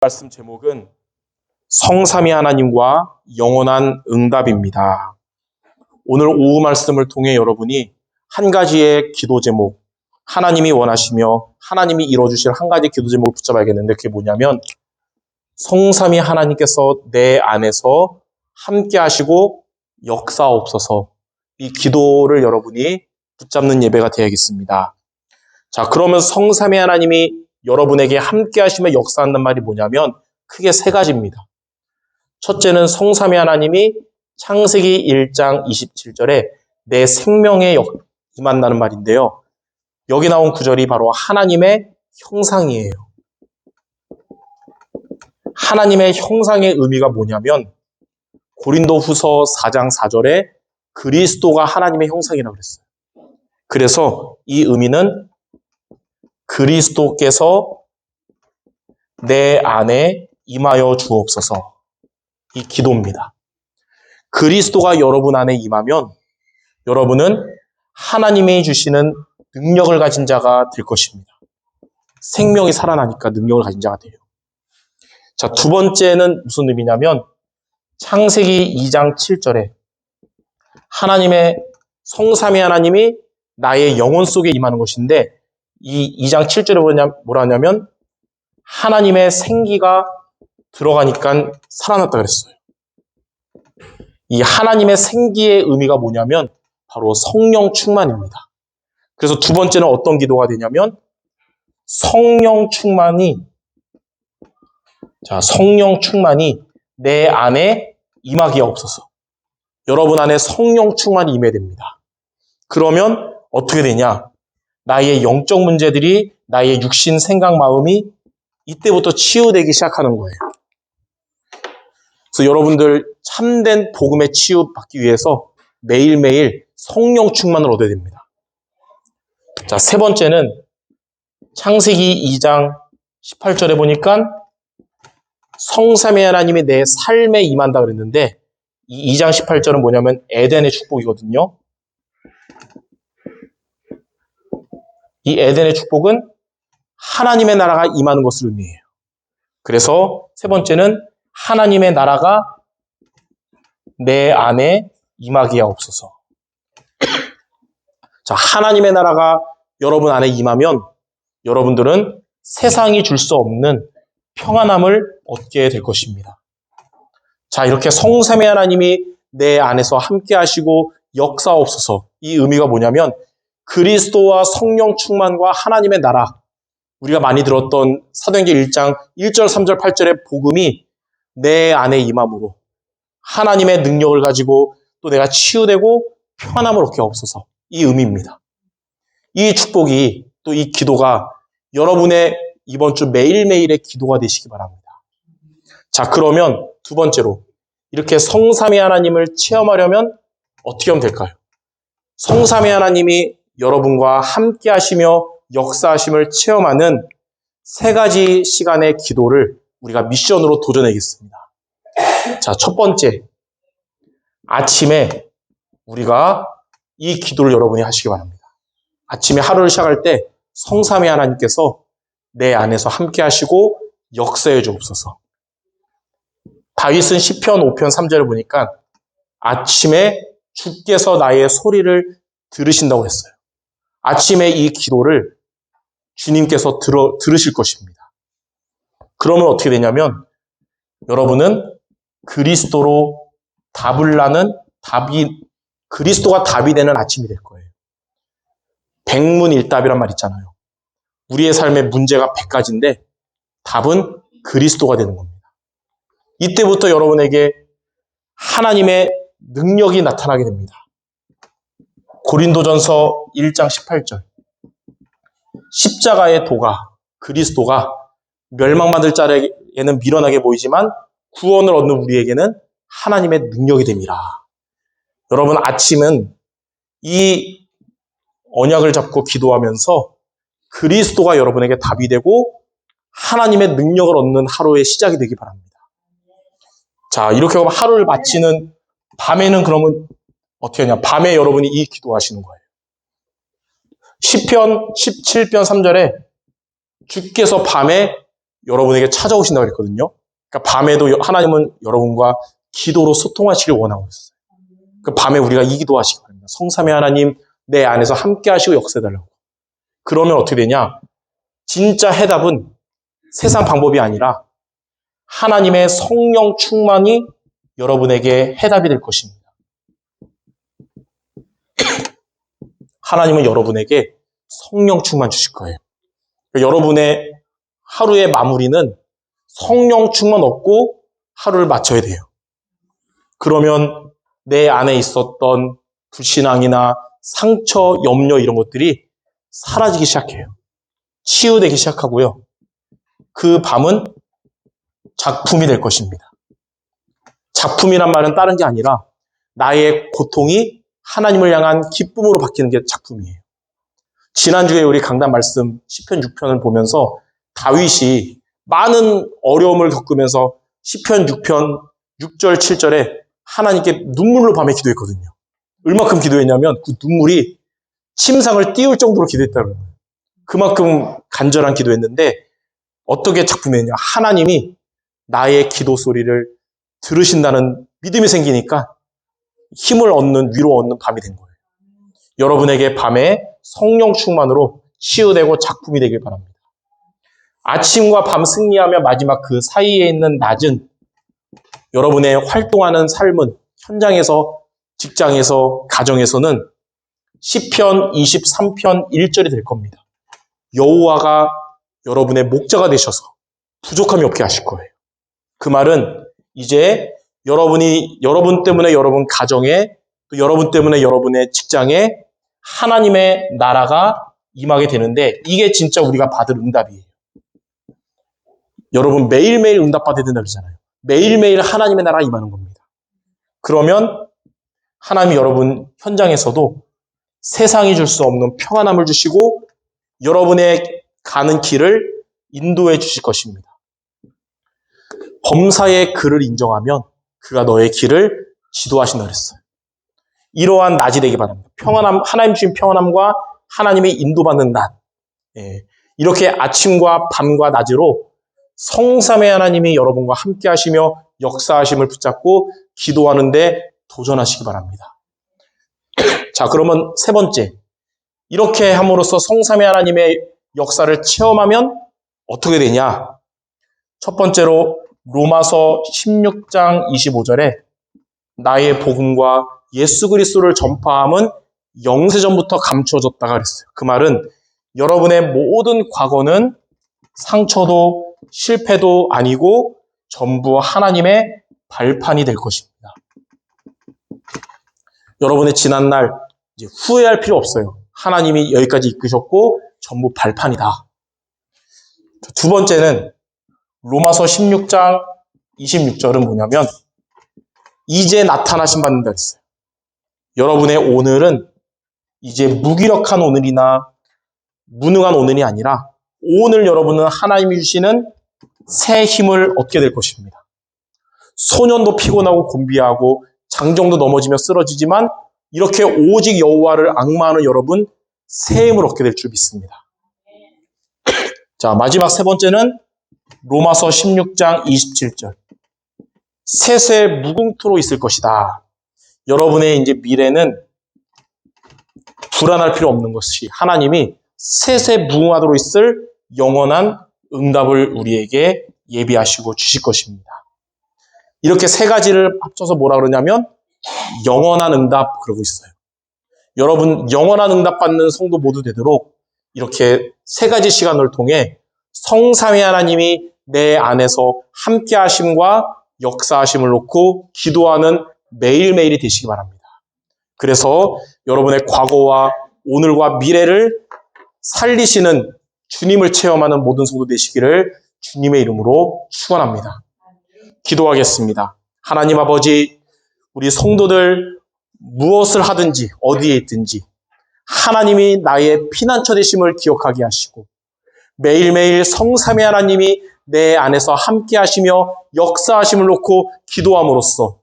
말씀 제목은 성삼위 하나님과 영원한 응답입니다. 오늘 오후 말씀을 통해 여러분이 한 가지의 기도 제목, 하나님이 원하시며 하나님이 이루어주실 한 가지 기도 제목을 붙잡아야겠는데 그게 뭐냐면 성삼위 하나님께서 내 안에서 함께 하시고 역사옵소서, 이 기도를 여러분이 붙잡는 예배가 되어야겠습니다. 자, 그러면 성삼위 하나님이 여러분에게 함께 하시며 역사한다는 말이 뭐냐면 크게 세 가지입니다. 첫째는 성삼위 하나님이 창세기 1장 27절에 내 생명에 임한다는 말인데요. 여기 나온 구절이 바로 하나님의 형상이에요. 하나님의 형상의 의미가 뭐냐면 고린도후서 4장 4절에 그리스도가 하나님의 형상이라고 그랬어요. 그래서 이 의미는 그리스도께서 내 안에 임하여 주옵소서, 이 기도입니다. 그리스도가 여러분 안에 임하면 여러분은 하나님이 주시는 능력을 가진 자가 될 것입니다. 생명이 살아나니까 능력을 가진 자가 돼요. 자, 두 번째는 무슨 의미냐면 창세기 2장 7절에 하나님의 성삼위 하나님이 나의 영혼 속에 임하는 것인데 이 2장 7절에 뭐라 하냐면 하나님의 생기가 들어가니까 살아났다 그랬어요. 이 하나님의 생기의 의미가 뭐냐면 바로 성령 충만입니다. 그래서 두 번째는 어떤 기도가 되냐면 성령 충만이 내 안에 임하기가 없어서, 여러분 안에 성령 충만이 임해야 됩니다. 그러면 어떻게 되냐? 나의 영적 문제들이, 나의 육신 생각 마음이 이때부터 치유되기 시작하는 거예요. 그래서 여러분들 참된 복음의 치유받기 위해서 매일매일 성령 충만을 얻어야 됩니다. 자, 세 번째는 창세기 2장 18절에 보니까 성삼위 하나님이 내 삶에 임한다 그랬는데 이 2장 18절은 뭐냐면 에덴의 축복이거든요. 이 에덴의 축복은 하나님의 나라가 임하는 것을 의미해요. 그래서 세 번째는 하나님의 나라가 내 안에 임하기야 없어서. 자, 하나님의 나라가 여러분 안에 임하면 여러분들은 세상이 줄 수 없는 평안함을 얻게 될 것입니다. 자, 이렇게 성삼위 하나님이 내 안에서 함께 하시고 역사옵소서, 이 의미가 뭐냐면 그리스도와 성령 충만과 하나님의 나라, 우리가 많이 들었던 사도행전 1장 1절, 3절, 8절의 복음이 내 안에 임함으로 하나님의 능력을 가지고 또 내가 치유되고 평안함을 얻게 없어서, 이 의미입니다. 이 축복이, 또 이 기도가 여러분의 이번 주 매일매일의 기도가 되시기 바랍니다. 자, 그러면 두 번째로 이렇게 성삼위 하나님을 체험하려면 어떻게 하면 될까요? 성삼위 하나님이 여러분과 함께 하시며 역사하심을 체험하는 세 가지 시간의 기도를 우리가 미션으로 도전하겠습니다. 자, 첫 번째, 아침에 우리가 이 기도를 여러분이 하시기 바랍니다. 아침에 하루를 시작할 때 성삼위 하나님께서 내 안에서 함께 하시고 역사해 주옵소서. 다윗은 시편 5편 3절을 보니까 아침에 주께서 나의 소리를 들으신다고 했어요. 아침에 이 기도를 주님께서 들으실 것입니다. 그러면 어떻게 되냐면 여러분은 그리스도로 그리스도가 답이 되는 아침이 될 거예요. 백문일답이란 말 있잖아요. 우리의 삶의 문제가 100가지인데 답은 그리스도가 되는 겁니다. 이때부터 여러분에게 하나님의 능력이 나타나게 됩니다. 고린도전서 1장 18절, 십자가의 도가, 그리스도가 멸망받을 자에게는 미련하게 보이지만 구원을 얻는 우리에게는 하나님의 능력이 됩니다. 여러분, 아침은 이 언약을 잡고 기도하면서 그리스도가 여러분에게 답이 되고 하나님의 능력을 얻는 하루의 시작이 되기 바랍니다. 자, 이렇게 하면 하루를 마치는 밤에는 그러면 어떻게 하냐? 밤에 여러분이 이 기도하시는 거예요. 시편 17편 3절에 주께서 밤에 여러분에게 찾아오신다고 그랬거든요. 그러니까 밤에도 하나님은 여러분과 기도로 소통하시길 원하고 있어요. 그 밤에 우리가 이 기도하시기 바랍니다. 성삼위 하나님, 내 안에서 함께 하시고 역사해달라고. 그러면 어떻게 되냐? 진짜 해답은 세상 방법이 아니라 하나님의 성령 충만이 여러분에게 해답이 될 것입니다. 하나님은 여러분에게 성령 충만 주실 거예요. 그러니까 여러분의 하루의 마무리는 성령 충만 얻고 하루를 마쳐야 돼요. 그러면 내 안에 있었던 불신앙이나 상처, 염려 이런 것들이 사라지기 시작해요. 치유되기 시작하고요. 그 밤은 작품이 될 것입니다. 작품이란 말은 다른 게 아니라 나의 고통이 하나님을 향한 기쁨으로 바뀌는 게 작품이에요. 지난주에 우리 강단 말씀 시편 6편을 보면서 다윗이 많은 어려움을 겪으면서 시편 6편 6절 7절에 하나님께 눈물로 밤에 기도했거든요. 얼마큼 기도했냐면 그 눈물이 침상을 띄울 정도로 기도했다는 거예요. 그만큼 간절한 기도했는데 어떻게 작품이었냐. 하나님이 나의 기도 소리를 들으신다는 믿음이 생기니까 힘을 얻는, 위로 얻는 밤이 된 거예요. 여러분에게 밤에 성령 충만으로 치유되고 작품이 되길 바랍니다. 아침과 밤 승리하며 마지막 그 사이에 있는 낮은 여러분의 활동하는 삶은 현장에서, 직장에서, 가정에서는 시편 23편 1절이 될 겁니다. 여호와가 여러분의 목자가 되셔서 부족함이 없게 하실 거예요. 그 말은 이제 여러분 때문에 여러분 가정에, 또 여러분 때문에 여러분의 직장에 하나님의 나라가 임하게 되는데 이게 진짜 우리가 받을 응답이에요. 여러분 매일매일 응답받아야 된다고 그러잖아요. 매일매일 하나님의 나라가 임하는 겁니다. 그러면 하나님이 여러분 현장에서도 세상이 줄 수 없는 평안함을 주시고 여러분의 가는 길을 인도해 주실 것입니다. 범사의 그를 인정하면 그가 너의 길을 지도하신다 그랬어요. 이러한 낮이 되기 바랍니다. 평안함, 하나님 주신 평안함과 하나님의 인도받는 낮. 이렇게 아침과 밤과 낮으로 성삼의 하나님이 여러분과 함께 하시며 역사하심을 붙잡고 기도하는데 도전하시기 바랍니다. 자, 그러면 세 번째. 이렇게 함으로써 성삼의 하나님의 역사를 체험하면 어떻게 되냐? 첫 번째로 로마서 16장 25절에 나의 복음과 예수 그리스도를 전파함은 영세전부터 감추어졌다가 그랬어요. 그 말은 여러분의 모든 과거는 상처도 실패도 아니고 전부 하나님의 발판이 될 것입니다. 여러분의 지난날 이제 후회할 필요 없어요. 하나님이 여기까지 이끄셨고 전부 발판이다. 두 번째는 로마서 16장 26절은 뭐냐면 이제 나타나심 받는다 했어요. 여러분의 오늘은 이제 무기력한 오늘이나 무능한 오늘이 아니라 오늘 여러분은 하나님이 주시는 새 힘을 얻게 될 것입니다. 소년도 피곤하고 곤비하고 장정도 넘어지며 쓰러지지만 이렇게 오직 여호와를 앙마하는 여러분 새 힘을 얻게 될 줄 믿습니다. 자, 마지막 세 번째는 로마서 16장 27절. 세세 무궁토로 있을 것이다. 여러분의 이제 미래는 불안할 필요 없는 것이 하나님이 세세 무궁하도록 있을 영원한 응답을 우리에게 예비하시고 주실 것입니다. 이렇게 세 가지를 합쳐서 뭐라 그러냐면 영원한 응답 그러고 있어요. 여러분 영원한 응답 받는 성도 모두 되도록 이렇게 세 가지 시간을 통해 성삼위 하나님이 내 안에서 함께 하심과 역사하심을 놓고 기도하는 매일매일이 되시기 바랍니다. 그래서 여러분의 과거와 오늘과 미래를 살리시는 주님을 체험하는 모든 성도 되시기를 주님의 이름으로 축원합니다. 기도하겠습니다. 하나님 아버지, 우리 성도들 무엇을 하든지 어디에 있든지 하나님이 나의 피난처 되심을 기억하게 하시고 매일매일 성삼위 하나님이 내 안에서 함께 하시며 역사하심을 놓고 기도함으로써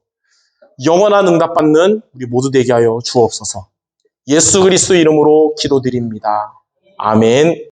영원한 응답받는 우리 모두 되게 하여 주옵소서. 예수 그리스도 이름으로 기도드립니다. 아멘.